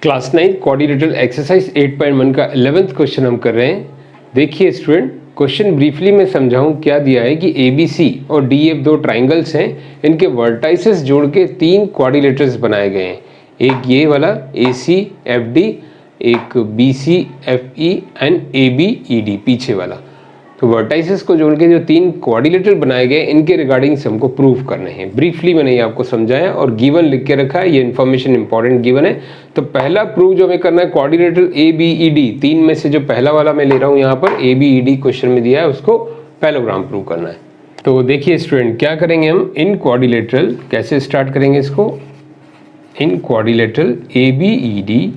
Class 9 quadrilateral exercise 8.1 का 11th question हम कर रहे हैं। देखिए स्टूडेंट, क्वेश्चन ब्रीफली मैं समझाऊं क्या दिया है कि ABC और DF दो ट्राइंगल्स हैं, इनके वर्टाइसेस जोड़ के 3 क्वाड्रिलेटरल्स बनाए गए हैं। एक ये वाला AC FD, एक BC FE and AB ED पीछे वाला। तो वर्टाइसेस को जोड़ के जो 3 क्वाड्रिलेटरल बनाए गए, इनके रिगार्डिंग से हमको प्रूव करने हैं। ब्रीफली मैंने ये आपको समझाया और गिवन लिख के रखा है, ये इन्फॉर्मेशन इंपॉर्टेंट गिवन है। तो पहला प्रूव जो हमें करना है, क्वाड्रिलेटरल ABED, 3 में से जो पहला वाला मैं ले रहा हूँ यहाँ पर ABED क्वेश्चन में दिया है, उसको पैरेललोग्राम प्रूव करना है। तो देखिए स्टूडेंट, क्या करेंगे हम इन क्वाड्रिलेटरल, कैसे स्टार्ट करेंगे इसको, इन क्वाड्रिलेटरल ABED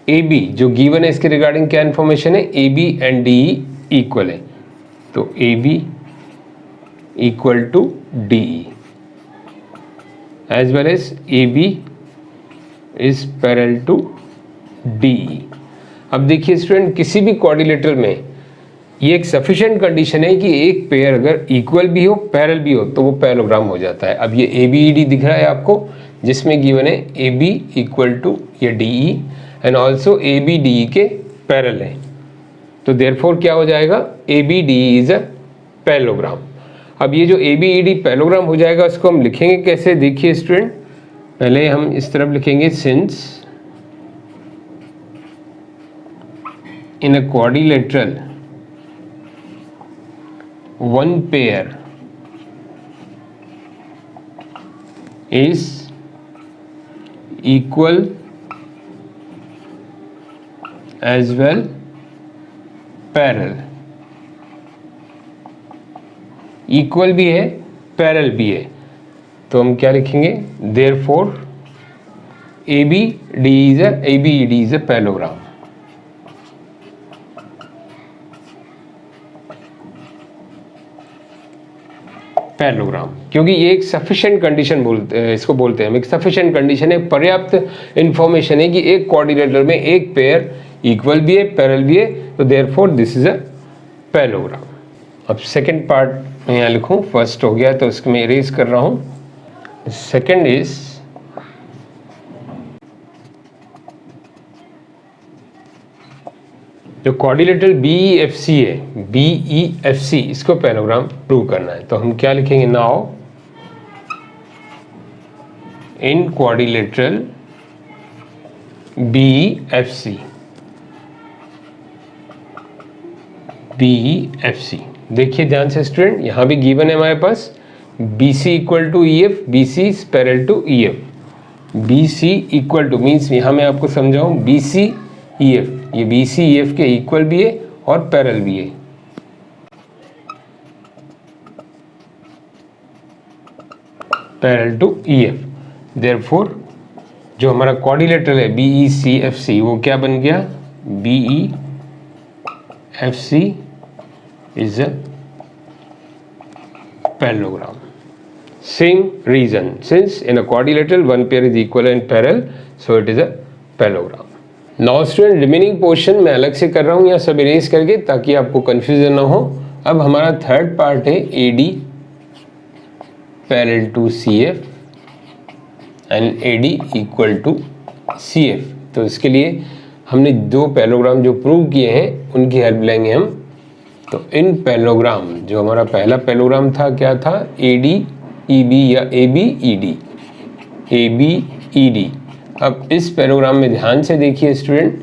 AB जो गिवन है, इसके रिगार्डिंग क्या इन्फॉर्मेशन है, AB एंड DE इक्वल है, तो AB equal to DE as well as AB is parallel to DE। अब देखिए स्टूडेंट, किसी भी क्वाड्रिलेटरल में ये एक सफिशिएंट कंडीशन है कि एक पेयर अगर इक्वल भी हो पैरेलल भी हो तो वो पैरेललोग्राम हो जाता है। अब ये ABED दिख रहा है आपको, जिसमें गिवन है AB इक्वल टू ये DE एंड ऑल्सो ABDE के पैरेलल है, तो देयरफॉर क्या हो जाएगा, ABDE इज अ पैरेललोग्राम। अब ये जो ABED पैरेललोग्राम हो जाएगा, उसको हम लिखेंगे कैसे, देखिए स्टूडेंट, पहले हम इस तरफ लिखेंगे, since in a quadrilateral one pair is equal as well parallel, equal भी है पैरेलल भी है, तो हम क्या लिखेंगे, therefore ABED is a parallelogram। Parallelogram, क्योंकि ये एक सफिशिएंट कंडीशन इसको बोलते हैं हम, एक सफिशिएंट कंडीशन है, पर्याप्त इंफॉर्मेशन है कि एक क्वाड्रिलेटरल में एक पेयर इक्वल भी है पैरेलल भी है, तो therefore this is a parallelogram. अब सेकंड पार्ट मैं यहाँ लिखूँ, फर्स्ट हो गया तो इसको मैं इरेज कर रहा हूँ। सेकंड इज जो क्वाड्रिलेटरल BEFC है, BEFC, इसको पैरेललोग्राम प्रूव करना है, तो हम क्या लिखेंगे, नाउ इन क्वाड्रिलेटरल BEFC। देखिए ध्यान से स्टूडेंट, यहाँ भी गिवन है हमारे पास BC equal to EF, BC is parallel to EF। BC equal to means, यहाँ मैं आपको समझाऊँ, BC EF, ये BC EF के इक्वल भी है और पैरेलल भी है। पैरेलल टू EF, देयरफॉर जो हमारा क्वाड्रिलेटरल है BECFC, वो क्या बन गया, BEFC is a parallelogram। Same reason, since in a quadrilateral one pair is equal and parallel, so it is a parallelogram। Now student, remaining portion मैं अलग से कर रहा हूँ, यहाँ सब इरेज करके, ताकि आपको confusion ना हो। अब हमारा थर्ड पार्ट है AD parallel to CF and AD equal to CF। तो इसके लिए हमने दो पैरेललोग्राम जो प्रूव किए हैं, उनकी हेल्प लेंगे हम। तो इन पैरेललोग्राम, जो हमारा पहला पैरेललोग्राम था, क्या था, ADEB या ABED। अब इस पैरेललोग्राम में ध्यान से देखिए स्टूडेंट,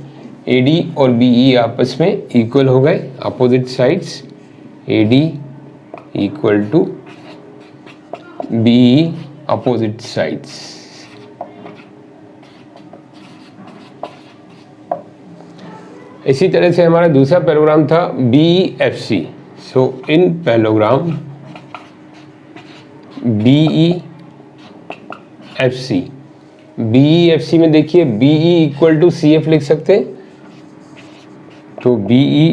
AD और BE आपस में इक्वल हो गए, opposite sides, AD equal to BE opposite sides. इसी तरह से हमारा दूसरा पैरेललोग्राम था BEFC। So in parallelogram BEFC में देखिए BE इक्वल टू CF लिख सकते हैं, तो BE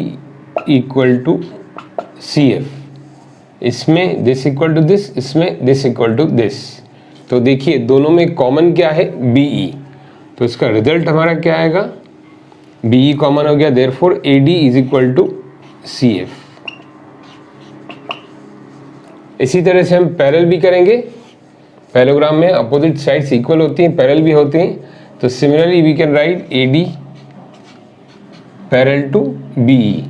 इक्वल टू CF, इसमें दिस इक्वल टू दिस, इसमें दिस इक्वल टू दिस। तो देखिए दोनों में कॉमन क्या है, BE, तो इसका रिजल्ट हमारा क्या आएगा, BE कॉमन हो गया, therefore AD is equal to CF। इसी तरह से हम पैरेलल भी करेंगे, पैरेललोग्राम में अपोजिट साइड्स इक्वल होती हैं, पैरेलल भी होती हैं, तो similarly we can write AD parallel to BE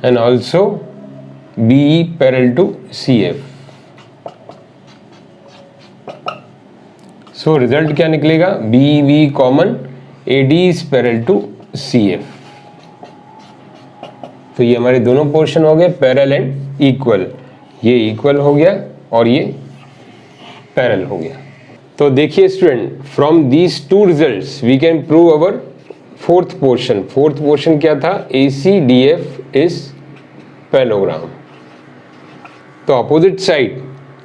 and also BE parallel to CF. So result क्या निकलेगा? BE common, AD is parallel to CF. तो ये हमारे दोनों पोर्शन हो गए पैरेलल एंड इक्वल, ये इक्वल हो गया और ये पैरेलल हो गया। तो देखिए student, from these two results we can prove our fourth portion. Fourth portion क्या था? ACDF is parallelogram. तो अपोजिट साइड,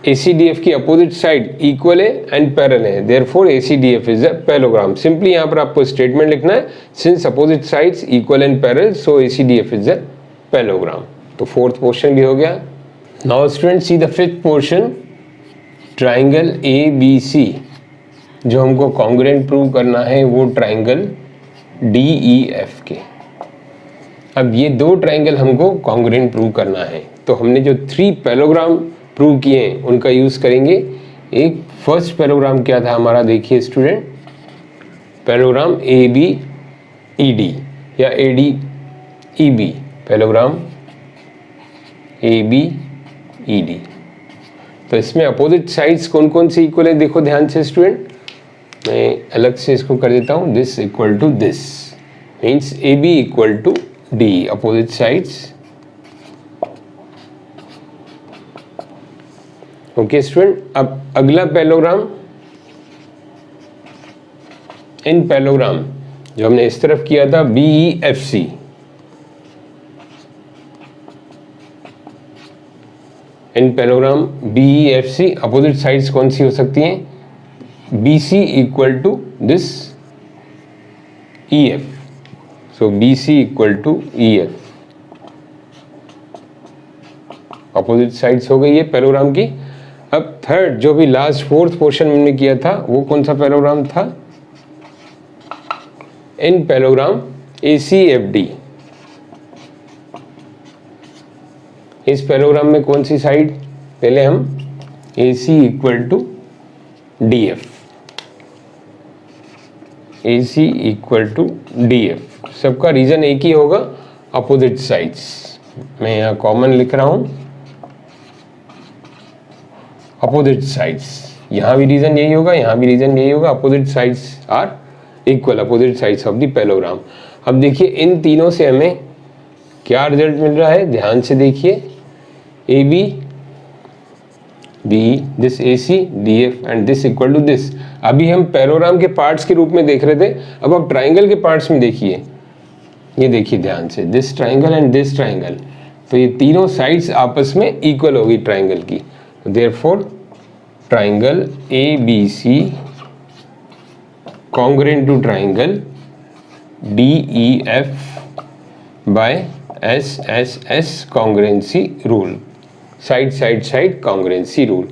ACDF की अपोजिट साइड इक्वल है एंड पैरेलल है, therefore ACDF is a parallelogram. Simply यहाँ पर आपको स्टेटमेंट लिखना है, since opposite sides equal and parallel so ACDF is a parallelogram. तो फोर्थ पोर्शन भी हो गया। Now student see the fifth portion, triangle ABC। जो हमको कॉन्ग्रुएंट प्रूव करना है वो ट्राइंगल DEF के। अब ये दो ट्राइंगल हमको कॉन्ग्रुएंट प्रूव करना है, तो हमने जो 3 पैरेललोग्राम प्रूव किए हैं उनका यूज करेंगे। एक फर्स्ट पैरेललोग्राम क्या था हमारा, देखिए स्टूडेंट, पैरेललोग्राम ABED या ADEB, पैरेललोग्राम ABED। तो इसमें अपोजिट साइड्स कौन कौन सी इक्वल है, देखो ध्यान से स्टूडेंट, मैं अलग से इसको कर देता हूँ, this equal to this, means AB equal to D, opposite sides. Okay student, अब अगला पैरेललोग्राम, इन पैरेललोग्राम जो हमने इस तरफ किया था BEFC, in parallelogram BEFC opposite sides कौन सी हो सकती हैं? BC equal to this EF, so BC equal to EF, opposite sides हो गई है पैरेललोग्राम की। अब थर्ड जो भी लास्ट फोर्थ पोर्शन में किया था वो कौन सा पैरेललोग्राम था? In parallelogram ACFD। इस पैरेललोग्राम में कौन सी साइड? पहले हम AC equal to DF, AC equal to DF, सबका रीजन एक ही होगा, अपोजिट साइड्स। मैं यहाँ कॉमन लिख रहा हूं, अपोजिट साइड्स, यहाँ भी रीजन यही होगा, यहाँ भी रीजन यही होगा, opposite sides are equal, opposite sides of the parallelogram. अब देखिए इन तीनों से हमें क्या रिजल्ट मिल रहा है, ध्यान से देखिए, AB BE, this AC DF and this equal to this. अभी हम पैरेललोग्राम के पार्ट्स के रूप में देख रहे थे, अब आप ट्राइंगल के पार्ट्स में देखिए, ये देखिए ध्यान से, this triangle and this triangle, तो ये तीनों साइड्स आपस में इक्वल होगी ट्राइंगल की, therefore triangle ABC congruent to triangle DEF by SSS congruency rule, side side side congruency rule.